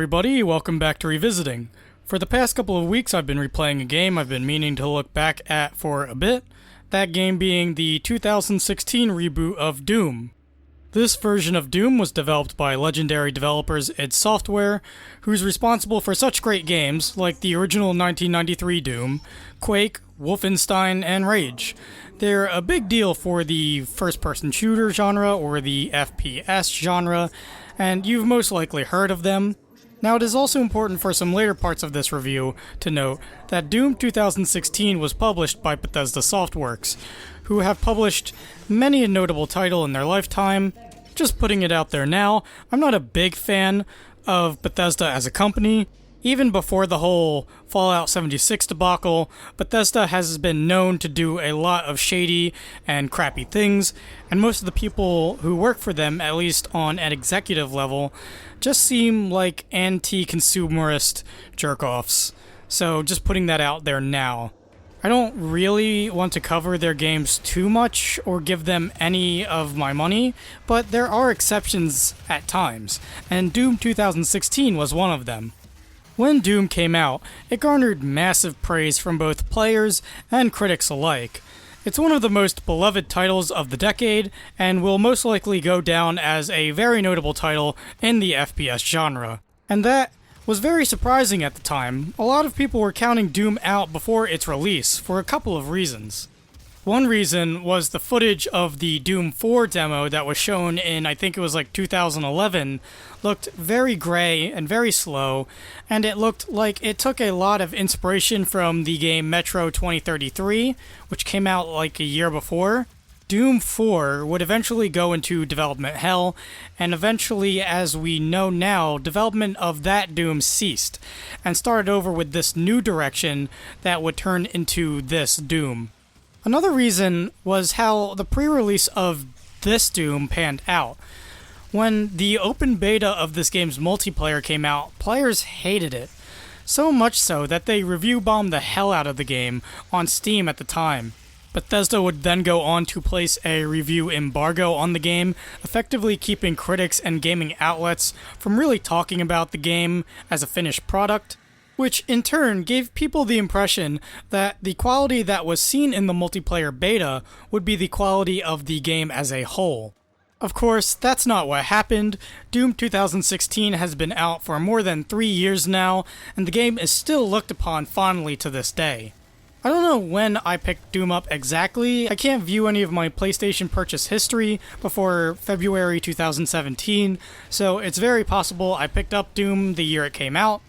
everybody, welcome back to Revisiting. For the past couple of weeks I've been replaying a game I've been meaning to look back at for a bit, that game being the 2016 reboot of Doom. This version of Doom was developed by legendary developers id Software, who's responsible for such great games like the original 1993 Doom, Quake, Wolfenstein, and Rage. They're a big deal for the first-person shooter genre or the FPS genre, and you've most likely heard of them. Now, it is also important for some later parts of this review to note that Doom 2016 was published by Bethesda Softworks, who have published many a notable title in their lifetime. Just putting it out there now, I'm not a big fan of Bethesda as a company. Even before the whole Fallout 76 debacle, Bethesda has been known to do a lot of shady and crappy things, and most of the people who work for them, at least on an executive level, just seem like anti-consumerist jerk-offs. So just putting that out there now. I don't really want to cover their games too much or give them any of my money, but there are exceptions at times, and Doom 2016 was one of them. When Doom came out, it garnered massive praise from both players and critics alike. It's one of the most beloved titles of the decade, and will most likely go down as a very notable title in the FPS genre. And that was very surprising at the time. A lot of people were counting Doom out before its release, for a couple of reasons. One reason was the footage of the Doom 4 demo that was shown in, I think it was like 2011, looked very gray and very slow, and it looked like it took a lot of inspiration from the game Metro 2033, which came out like a year before. Doom 4 would eventually go into development hell, and eventually, as we know now, development of that Doom ceased, and started over with this new direction that would turn into this Doom. Another reason was how the pre-release of this Doom panned out. When the open beta of this game's multiplayer came out, players hated it. So much so that they review bombed the hell out of the game on Steam at the time. Bethesda would then go on to place a review embargo on the game, effectively keeping critics and gaming outlets from really talking about the game as a finished product, which in turn gave people the impression that the quality that was seen in the multiplayer beta would be the quality of the game as a whole. Of course, that's not what happened. Doom 2016 has been out for more than 3 years now, and the game is still looked upon fondly to this day. I don't know when I picked Doom up exactly. I can't view any of my PlayStation purchase history before February 2017, so it's very possible I picked up Doom the year it came out.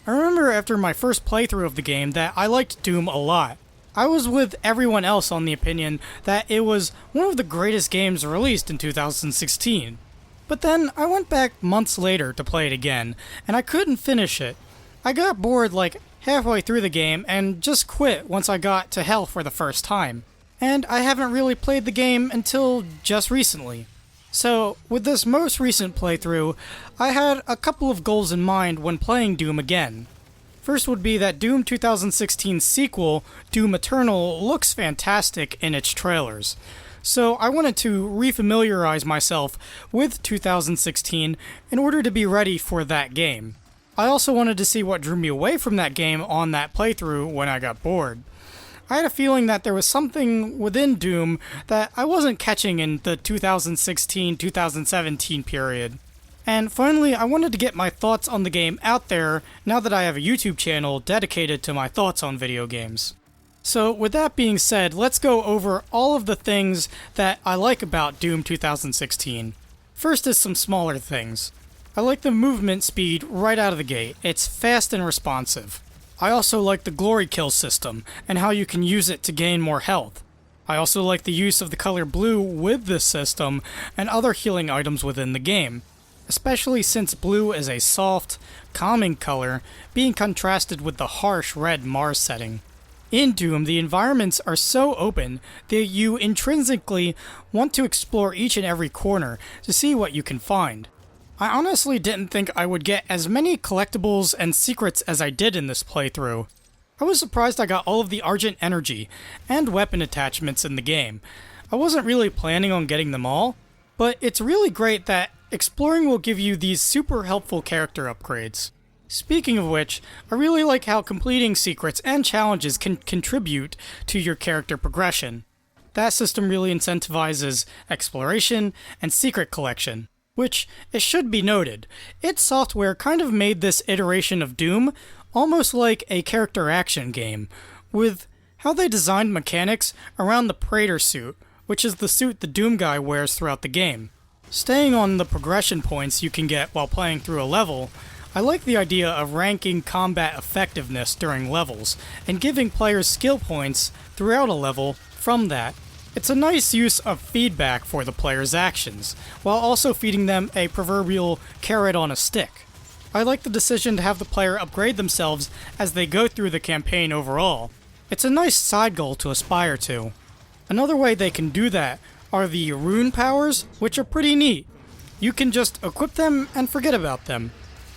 I remember after my first playthrough of the game that I liked Doom a lot. I was with everyone else on the opinion that it was one of the greatest games released in 2016. But then I went back months later to play it again, and I couldn't finish it. I got bored like halfway through the game and just quit once I got to hell for the first time. And I haven't really played the game until just recently. So, with this most recent playthrough, I had a couple of goals in mind when playing Doom again. First would be that Doom 2016's sequel, Doom Eternal, looks fantastic in its trailers. So I wanted to refamiliarize myself with 2016 in order to be ready for that game. I also wanted to see what drew me away from that game on that playthrough when I got bored. I had a feeling that there was something within Doom that I wasn't catching in the 2016-2017 period. And finally, I wanted to get my thoughts on the game out there now that I have a YouTube channel dedicated to my thoughts on video games. So with that being said, let's go over all of the things that I like about Doom 2016. First is some smaller things. I like the movement speed right out of the gate. It's fast and responsive. I also like the glory kill system, and how you can use it to gain more health. I also like the use of the color blue with this system, and other healing items within the game, especially since blue is a soft, calming color, being contrasted with the harsh red Mars setting. In Doom, the environments are so open that you intrinsically want to explore each and every corner to see what you can find. I honestly didn't think I would get as many collectibles and secrets as I did in this playthrough. I was surprised I got all of the Argent Energy and weapon attachments in the game. I wasn't really planning on getting them all, but it's really great that exploring will give you these super helpful character upgrades. Speaking of which, I really like how completing secrets and challenges can contribute to your character progression. That system really incentivizes exploration and secret collection, which, it should be noted, id Software kind of made this iteration of Doom almost like a character action game, with how they designed mechanics around the Praetor suit, which is the suit the Doom guy wears throughout the game. Staying on the progression points you can get while playing through a level, I like the idea of ranking combat effectiveness during levels, and giving players skill points throughout a level from that. It's a nice use of feedback for the player's actions, while also feeding them a proverbial carrot on a stick. I like the decision to have the player upgrade themselves as they go through the campaign overall. It's a nice side goal to aspire to. Another way they can do that are the rune powers, which are pretty neat. You can just equip them and forget about them.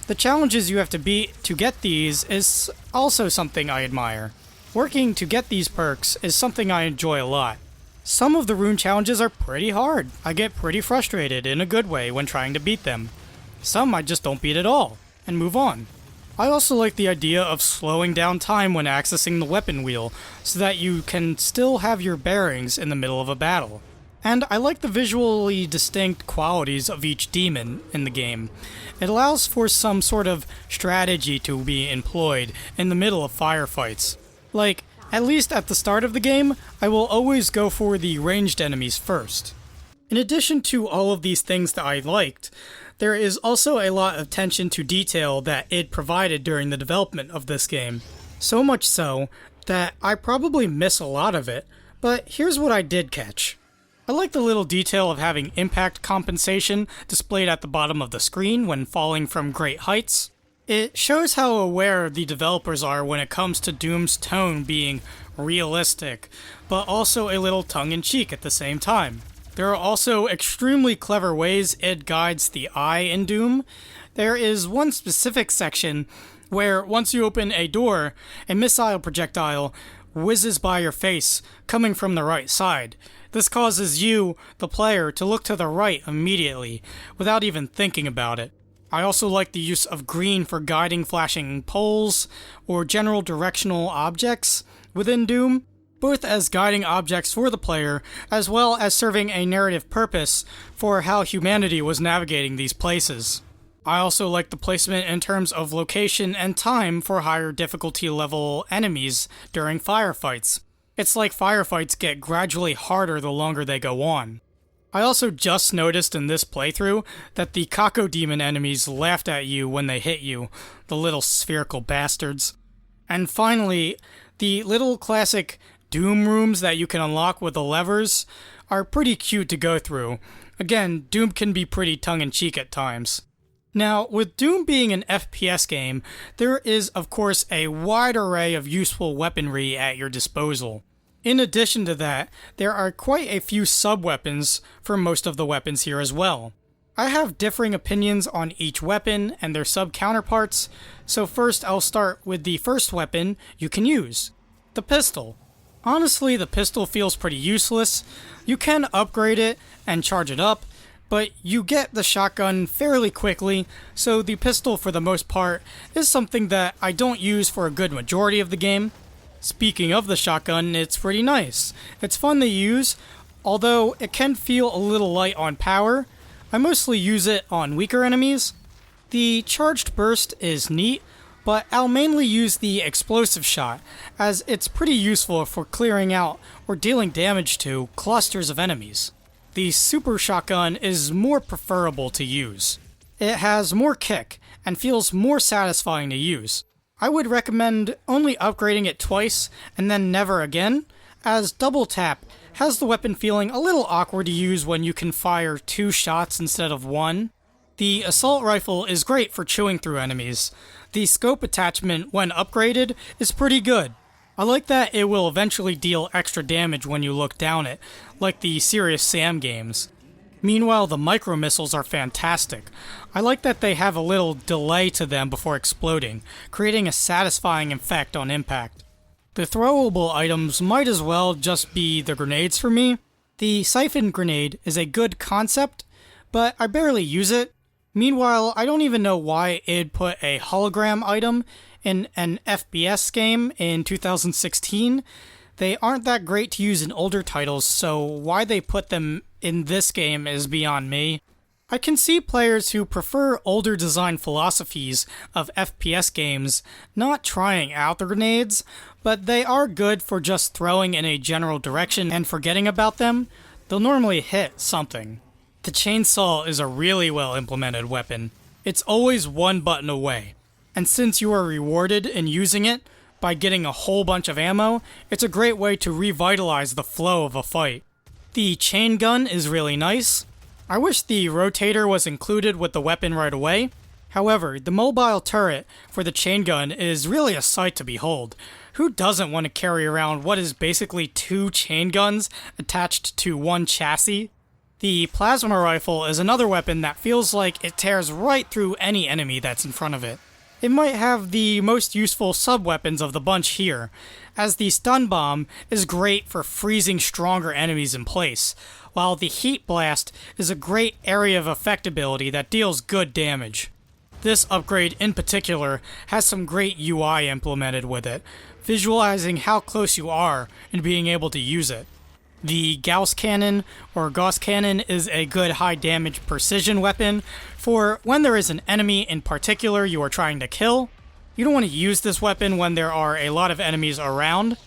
The challenges you have to beat to get these is also something I admire. Working to get these perks is something I enjoy a lot. Some of the rune challenges are pretty hard. I get pretty frustrated in a good way when trying to beat them. Some I just don't beat at all, and move on. I also like the idea of slowing down time when accessing the weapon wheel, so that you can still have your bearings in the middle of a battle. And I like the visually distinct qualities of each demon in the game. It allows for some sort of strategy to be employed in the middle of firefights. Like, at least at the start of the game, I will always go for the ranged enemies first. In addition to all of these things that I liked, there is also a lot of attention to detail that id provided during the development of this game. So much so that I probably miss a lot of it, but here's what I did catch. I like the little detail of having impact compensation displayed at the bottom of the screen when falling from great heights. It shows how aware the developers are when it comes to Doom's tone being realistic, but also a little tongue-in-cheek at the same time. There are also extremely clever ways id guides the eye in Doom. There is one specific section where once you open a door, a missile projectile whizzes by your face, coming from the right side. This causes you, the player, to look to the right immediately, without even thinking about it. I also like the use of green for guiding flashing poles, or general directional objects within Doom, both as guiding objects for the player, as well as serving a narrative purpose for how humanity was navigating these places. I also like the placement in terms of location and time for higher difficulty level enemies during firefights. It's like firefights get gradually harder the longer they go on. I also just noticed in this playthrough that the Cacodemon enemies laughed at you when they hit you, the little spherical bastards. And finally, the little classic Doom rooms that you can unlock with the levers are pretty cute to go through. Again, Doom can be pretty tongue-in-cheek at times. Now, with Doom being an FPS game, there is of course a wide array of useful weaponry at your disposal. In addition to that, there are quite a few sub-weapons for most of the weapons here as well. I have differing opinions on each weapon and their sub-counterparts, so first I'll start with the first weapon you can use, the pistol. Honestly, the pistol feels pretty useless. You can upgrade it and charge it up, but you get the shotgun fairly quickly, so the pistol for the most part is something that I don't use for a good majority of the game. Speaking of the shotgun, it's pretty nice. It's fun to use, although it can feel a little light on power. I mostly use it on weaker enemies. The charged burst is neat, but I'll mainly use the explosive shot, as it's pretty useful for clearing out or dealing damage to clusters of enemies. The super shotgun is more preferable to use. It has more kick and feels more satisfying to use. I would recommend only upgrading it twice and then never again, as double tap has the weapon feeling a little awkward to use when you can fire 2 shots instead of 1. The assault rifle is great for chewing through enemies. The scope attachment, when upgraded, is pretty good. I like that it will eventually deal extra damage when you look down it, like the Serious Sam games. Meanwhile, the micro missiles are fantastic. I like that they have a little delay to them before exploding, creating a satisfying effect on impact. The throwable items might as well just be the grenades for me. The siphon grenade is a good concept, but I barely use it. Meanwhile, I don't even know why id put a hologram item in an FPS game in 2016. They aren't that great to use in older titles, so why they put them in this game is beyond me. I can see players who prefer older design philosophies of FPS games not trying out the grenades, but they are good for just throwing in a general direction and forgetting about them. They'll normally hit something. The chainsaw is a really well implemented weapon. It's always one button away, and since you are rewarded in using it by getting a whole bunch of ammo, it's a great way to revitalize the flow of a fight. The chain gun is really nice. I wish the rotator was included with the weapon right away. However, the mobile turret for the chain gun is really a sight to behold. Who doesn't want to carry around what is basically 2 chain guns attached to one chassis? The plasma rifle is another weapon that feels like it tears right through any enemy that's in front of it. It might have the most useful sub-weapons of the bunch here, as the stun bomb is great for freezing stronger enemies in place, while the heat blast is a great area of effect ability that deals good damage. This upgrade in particular has some great UI implemented with it, visualizing how close you are and being able to use it. The Gauss Cannon, or Gauss Cannon, is a good high damage precision weapon for when there is an enemy in particular you are trying to kill. You don't want to use this weapon when there are a lot of enemies around.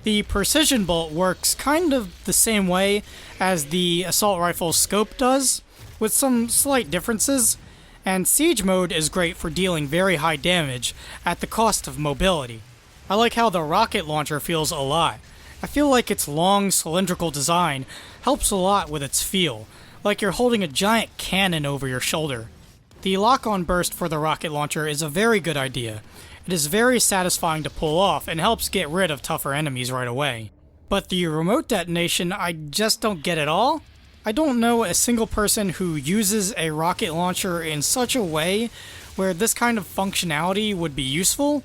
The precision bolt works kind of the same way as the assault rifle scope does, with some slight differences, and siege mode is great for dealing very high damage at the cost of mobility. I like how the rocket launcher feels a lot. I feel like its long, cylindrical design helps a lot with its feel, like you're holding a giant cannon over your shoulder. The lock-on burst for the rocket launcher is a very good idea. It is very satisfying to pull off and helps get rid of tougher enemies right away. But the remote detonation, I just don't get at all. I don't know a single person who uses a rocket launcher in such a way where this kind of functionality would be useful.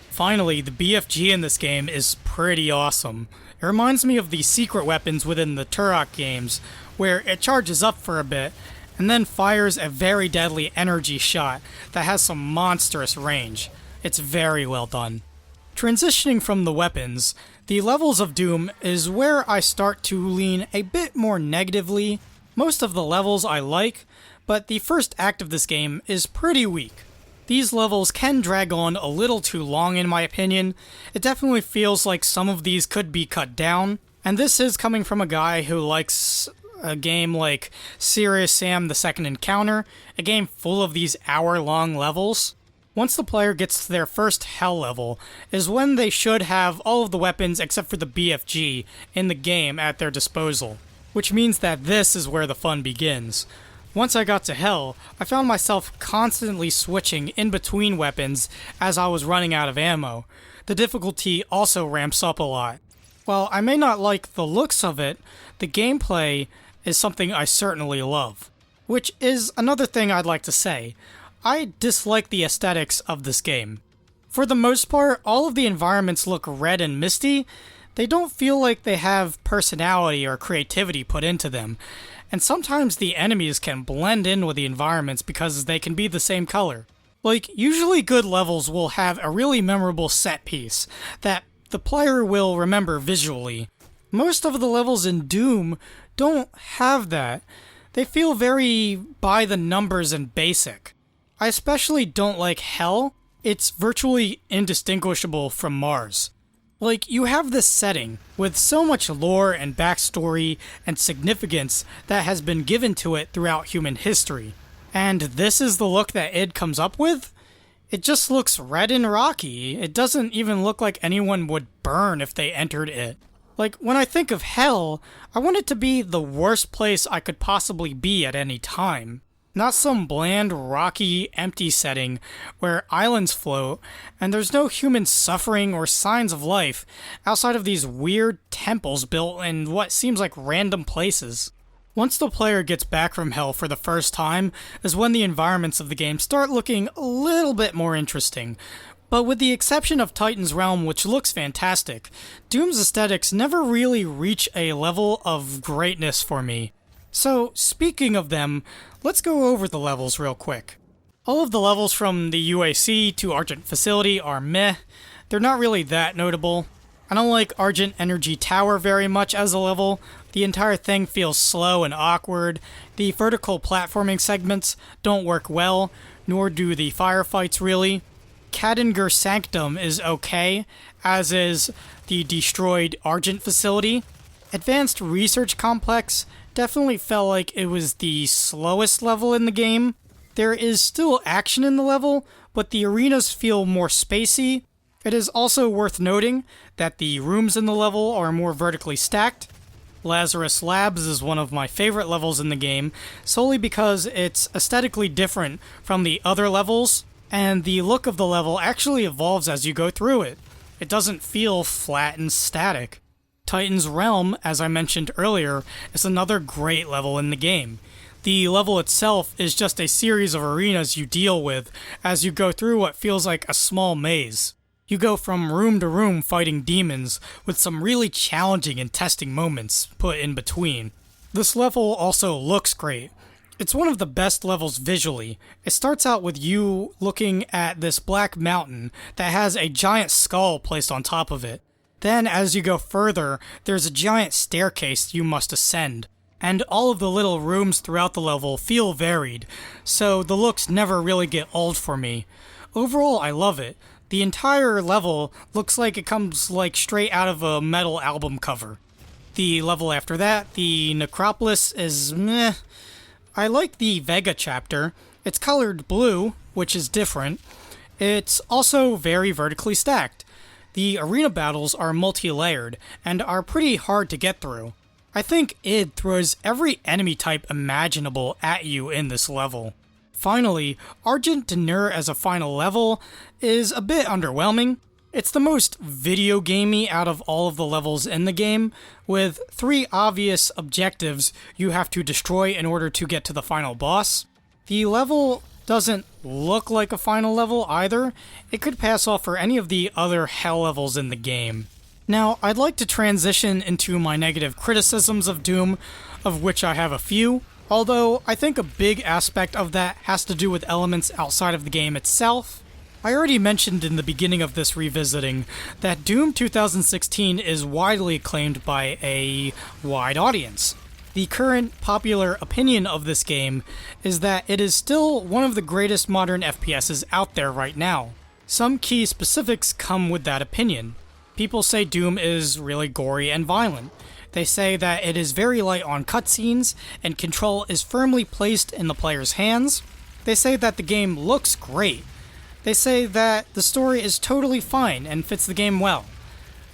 Finally, the BFG in this game is pretty awesome. It reminds me of the secret weapons within the Turok games, where it charges up for a bit, and then fires a very deadly energy shot that has some monstrous range. It's very well done. Transitioning from the weapons, the levels of Doom is where I start to lean a bit more negatively. Most of the levels I like, but the first act of this game is pretty weak. These levels can drag on a little too long in my opinion. It definitely feels like some of these could be cut down, and this is coming from a guy who likes a game like Serious Sam the Second Encounter, a game full of these hour-long levels. Once the player gets to their first hell level is when they should have all of the weapons except for the BFG in the game at their disposal, which means that this is where the fun begins. Once I got to hell, I found myself constantly switching in between weapons as I was running out of ammo. The difficulty also ramps up a lot. While I may not like the looks of it, the gameplay is something I certainly love. Which is another thing I'd like to say. I dislike the aesthetics of this game. For the most part, all of the environments look red and misty. They don't feel like they have personality or creativity put into them. And sometimes the enemies can blend in with the environments because they can be the same color. Like, usually good levels will have a really memorable set piece that the player will remember visually. Most of the levels in Doom don't have that. They feel very by the numbers and basic. I especially don't like Hell. It's virtually indistinguishable from Mars. Like, you have this setting with so much lore and backstory and significance that has been given to it throughout human history. And this is the look that id comes up with? It just looks red and rocky. It doesn't even look like anyone would burn if they entered it. Like, when I think of hell, I want it to be the worst place I could possibly be at any time. Not some bland, rocky, empty setting where islands float and there's no human suffering or signs of life outside of these weird temples built in what seems like random places. Once the player gets back from hell for the first time is when the environments of the game start looking a little bit more interesting. But with the exception of Titan's Realm, which looks fantastic, Doom's aesthetics never really reach a level of greatness for me. So, speaking of them, let's go over the levels real quick. All of the levels from the UAC to Argent Facility are meh. They're not really that notable. I don't like Argent Energy Tower very much as a level. The entire thing feels slow and awkward. The vertical platforming segments don't work well, nor do the firefights really. Kadinger Sanctum is okay, as is the destroyed Argent Facility. Advanced Research Complex definitely felt like it was the slowest level in the game. There is still action in the level, but the arenas feel more spacey. It is also worth noting that the rooms in the level are more vertically stacked. Lazarus Labs is one of my favorite levels in the game, solely because it's aesthetically different from the other levels, and the look of the level actually evolves as you go through it. It doesn't feel flat and static. Titan's Realm, as I mentioned earlier, is another great level in the game. The level itself is just a series of arenas you deal with as you go through what feels like a small maze. You go from room to room fighting demons, with some really challenging and testing moments put in between. This level also looks great. It's one of the best levels visually. It starts out with you looking at this black mountain that has a giant skull placed on top of it. Then, as you go further, there's a giant staircase you must ascend, and all of the little rooms throughout the level feel varied, so the looks never really get old for me. Overall, I love it. The entire level looks like it comes straight out of a metal album cover. The level after that, the Necropolis, is meh. I like the Vega chapter. It's colored blue, which is different. It's also very vertically stacked. The arena battles are multi-layered and are pretty hard to get through. I think id throws every enemy type imaginable at you in this level. Finally, Argent Denur as a final level is a bit underwhelming. It's the most video gamey out of all of the levels in the game, with 3 obvious objectives you have to destroy in order to get to the final boss. The level doesn't look like a final level either. It could pass off for any of the other hell levels in the game. Now, I'd like to transition into my negative criticisms of Doom, of which I have a few, although I think a big aspect of that has to do with elements outside of the game itself. I already mentioned in the beginning of this revisiting that Doom 2016 is widely acclaimed by a wide audience. The current popular opinion of this game is that it is still one of the greatest modern FPSs out there right now. Some key specifics come with that opinion. People say Doom is really gory and violent. They say that it is very light on cutscenes, and control is firmly placed in the player's hands. They say that the game looks great. They say that the story is totally fine and fits the game well.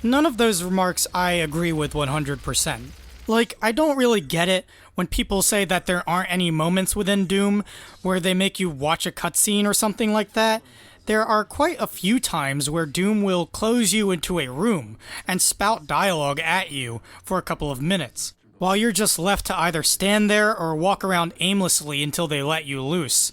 None of those remarks I agree with 100%. I don't really get it when people say that there aren't any moments within Doom where they make you watch a cutscene or something like that. There are quite a few times where Doom will close you into a room and spout dialogue at you for a couple of minutes, while you're just left to either stand there or walk around aimlessly until they let you loose.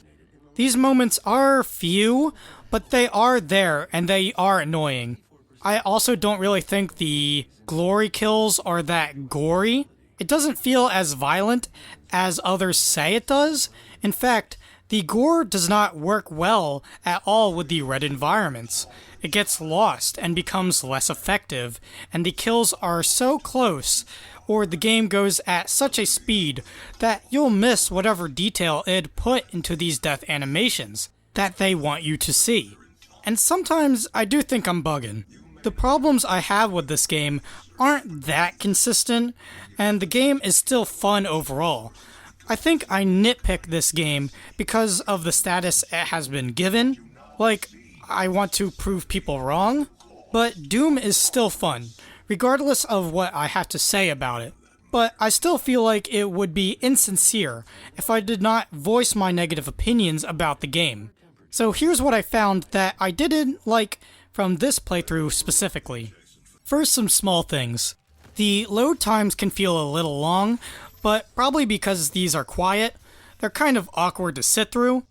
These moments are few, but they are there and they are annoying. I also don't really think the glory kills are that gory. It doesn't feel as violent as others say it does. In fact, the gore does not work well at all with the red environments. It gets lost and becomes less effective, and the kills are so close, or the game goes at such a speed, that you'll miss whatever detail id put into these death animations that they want you to see. And sometimes I do think I'm bugging. The problems I have with this game aren't that consistent, and the game is still fun overall. I think I nitpick this game because of the status it has been given. I want to prove people wrong, but Doom is still fun, regardless of what I have to say about it. But I still feel like it would be insincere if I did not voice my negative opinions about the game. So here's what I found that I didn't like from this playthrough specifically. First, some small things. The load times can feel a little long, but probably because these are quiet, they're kind of awkward to sit through.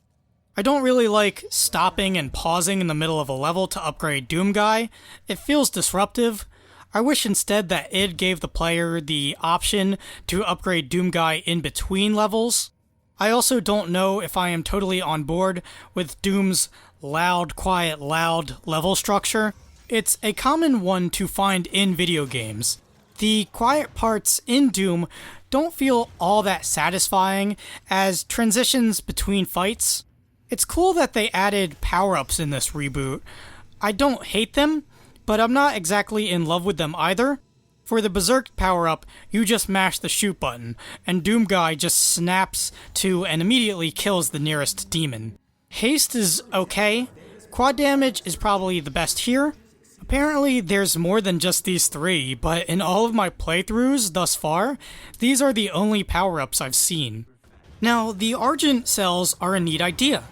I don't really like stopping and pausing in the middle of a level to upgrade Doom Guy. It feels disruptive. I wish instead that id gave the player the option to upgrade Doomguy in between levels. I also don't know if I am totally on board with Doom's loud, quiet, loud level structure. It's a common one to find in video games. The quiet parts in Doom don't feel all that satisfying as transitions between fights. It's cool that they added power-ups in this reboot. I don't hate them, but I'm not exactly in love with them either. For the Berserk power-up, you just mash the shoot button, and Doomguy just snaps to and immediately kills the nearest demon. Haste is okay. Quad damage is probably the best here. Apparently, there's more than just these three, but in all of my playthroughs thus far, these are the only power-ups I've seen. Now, the Argent cells are a neat idea.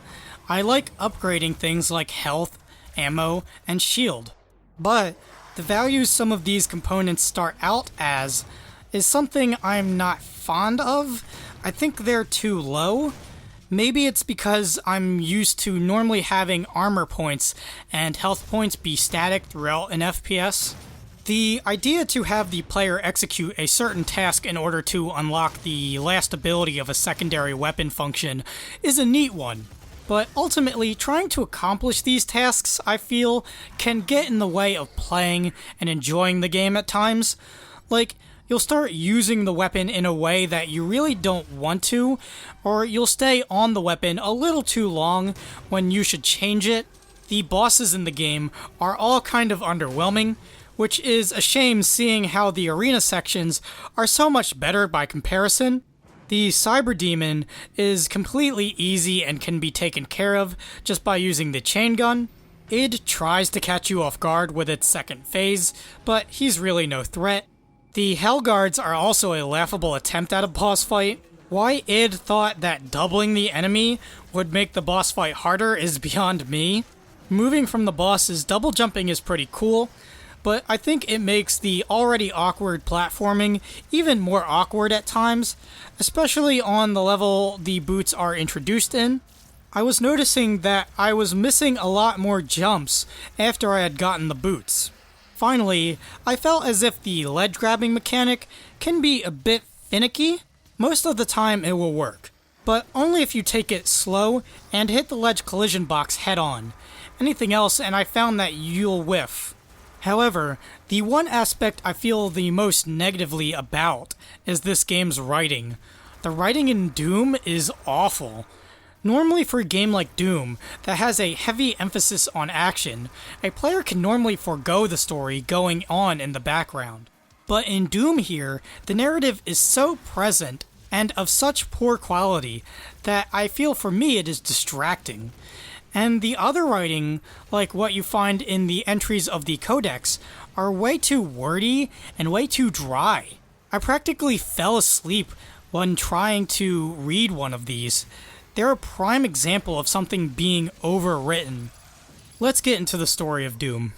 I like upgrading things like health, ammo, and shield. But the values some of these components start out as is something I'm not fond of. I think they're too low. Maybe it's because I'm used to normally having armor points and health points be static throughout an FPS. The idea to have the player execute a certain task in order to unlock the last ability of a secondary weapon function is a neat one. But ultimately, trying to accomplish these tasks, I feel, can get in the way of playing and enjoying the game at times. Like, you'll start using the weapon in a way that you really don't want to, or you'll stay on the weapon a little too long when you should change it. The bosses in the game are all kind of underwhelming, which is a shame seeing how the arena sections are so much better by comparison. The Cyber Demon is completely easy and can be taken care of just by using the chain gun. Id tries to catch you off guard with its second phase, but he's really no threat. The Hell Guards are also a laughable attempt at a boss fight. Why id thought that doubling the enemy would make the boss fight harder is beyond me. Moving from the bosses, double jumping is pretty cool, but I think it makes the already awkward platforming even more awkward at times, especially on the level the boots are introduced in. I was noticing that I was missing a lot more jumps after I had gotten the boots. Finally, I felt as if the ledge grabbing mechanic can be a bit finicky. Most of the time it will work, but only if you take it slow and hit the ledge collision box head on. Anything else and I found that you'll whiff. However, the one aspect I feel the most negatively about is this game's writing. The writing in Doom is awful. Normally for a game like Doom, that has a heavy emphasis on action, a player can normally forego the story going on in the background. But in Doom here, the narrative is so present and of such poor quality that I feel for me it is distracting. And the other writing, like what you find in the entries of the Codex, are way too wordy and way too dry. I practically fell asleep when trying to read one of these. They're a prime example of something being overwritten. Let's get into the story of Doom.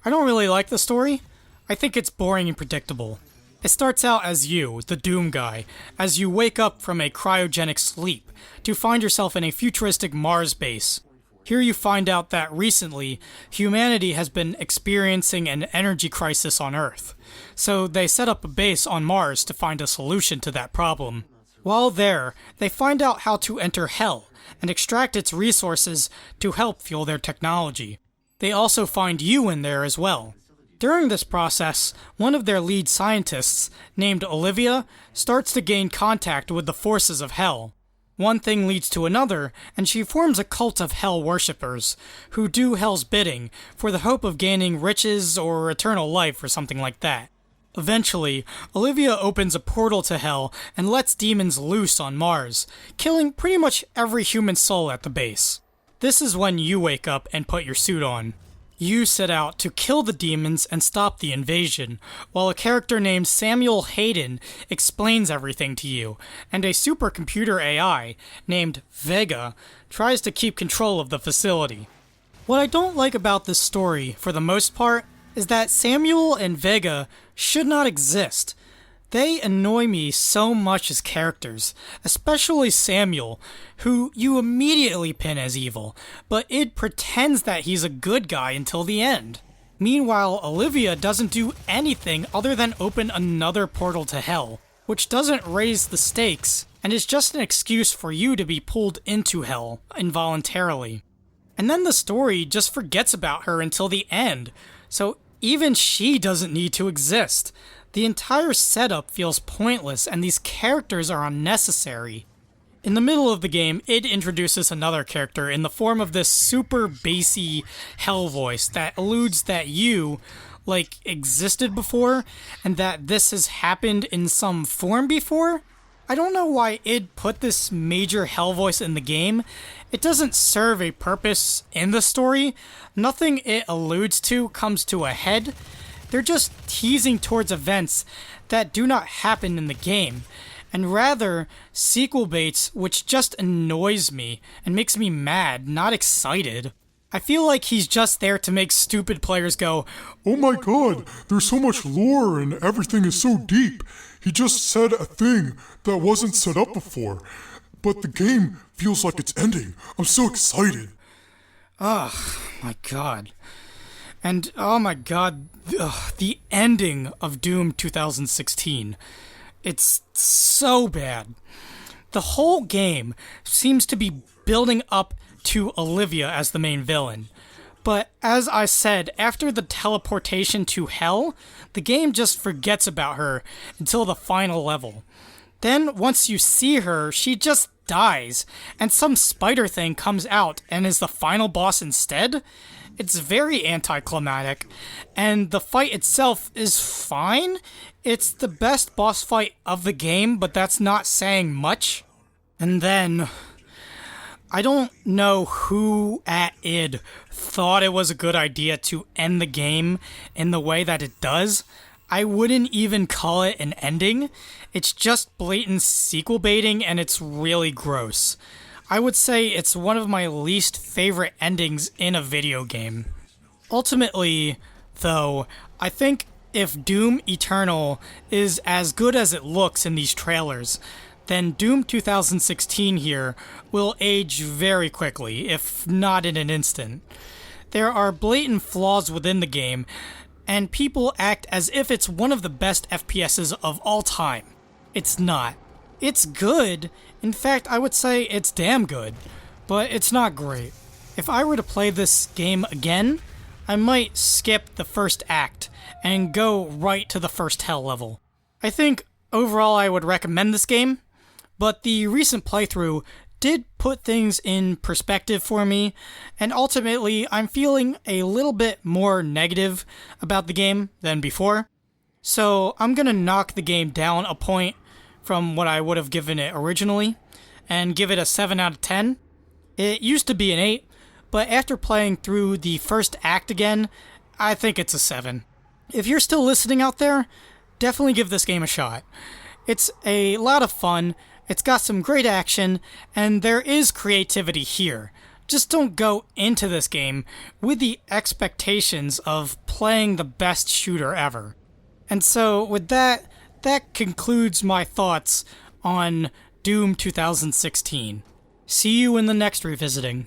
I don't really like the story. I think it's boring and predictable. It starts out as you, the Doom guy, as you wake up from a cryogenic sleep to find yourself in a futuristic Mars base. Here you find out that recently, humanity has been experiencing an energy crisis on Earth, so they set up a base on Mars to find a solution to that problem. While there, they find out how to enter Hell and extract its resources to help fuel their technology. They also find you in there as well. During this process, one of their lead scientists, named Olivia, starts to gain contact with the forces of Hell. One thing leads to another, and she forms a cult of Hell worshippers, who do Hell's bidding for the hope of gaining riches or eternal life or something like that. Eventually, Olivia opens a portal to Hell and lets demons loose on Mars, killing pretty much every human soul at the base. This is when you wake up and put your suit on. You set out to kill the demons and stop the invasion, while a character named Samuel Hayden explains everything to you, and a supercomputer AI named Vega tries to keep control of the facility. What I don't like about this story, for the most part, is that Samuel and Vega should not exist. They annoy me so much as characters, especially Samuel, who you immediately pin as evil, but it pretends that he's a good guy until the end. Meanwhile, Olivia doesn't do anything other than open another portal to hell, which doesn't raise the stakes, and is just an excuse for you to be pulled into hell involuntarily. And then the story just forgets about her until the end, so even she doesn't need to exist. The entire setup feels pointless, and these characters are unnecessary. In the middle of the game, id introduces another character in the form of this super bassy hell voice that alludes that you, existed before, and that this has happened in some form before. I don't know why id put this major hell voice in the game. It doesn't serve a purpose in the story. Nothing it alludes to comes to a head. They're just teasing towards events that do not happen in the game, and rather sequel baits, which just annoys me and makes me mad, not excited. I feel like he's just there to make stupid players go, "Oh my god, there's so much lore and everything is so deep. He just said a thing that wasn't set up before, but the game feels like it's ending. I'm so excited." Oh my god. And oh my god, the ending of Doom 2016. It's so bad. The whole game seems to be building up to Olivia as the main villain. But as I said, after the teleportation to hell, the game just forgets about her until the final level. Then once you see her, she just dies, and some spider thing comes out and is the final boss instead. It's very anticlimactic, and the fight itself is fine. It's the best boss fight of the game, but that's not saying much. And then, I don't know who at id thought it was a good idea to end the game in the way that it does. I wouldn't even call it an ending. It's just blatant sequel baiting, and it's really gross. I would say it's one of my least favorite endings in a video game. Ultimately, though, I think if Doom Eternal is as good as it looks in these trailers, then Doom 2016 here will age very quickly, if not in an instant. There are blatant flaws within the game, and people act as if it's one of the best FPSs of all time. It's not. It's good. In fact, I would say it's damn good, but it's not great. If I were to play this game again, I might skip the first act and go right to the first hell level. I think overall I would recommend this game, but the recent playthrough did put things in perspective for me, and ultimately I'm feeling a little bit more negative about the game than before. So I'm gonna knock the game down a point from what I would have given it originally, and give it a 7 out of 10. It used to be an 8, but after playing through the first act again, I think it's a 7. If you're still listening out there, definitely give this game a shot. It's a lot of fun, it's got some great action, and there is creativity here. Just don't go into this game with the expectations of playing the best shooter ever. And so with that concludes my thoughts on Doom 2016. See you in the next revisiting.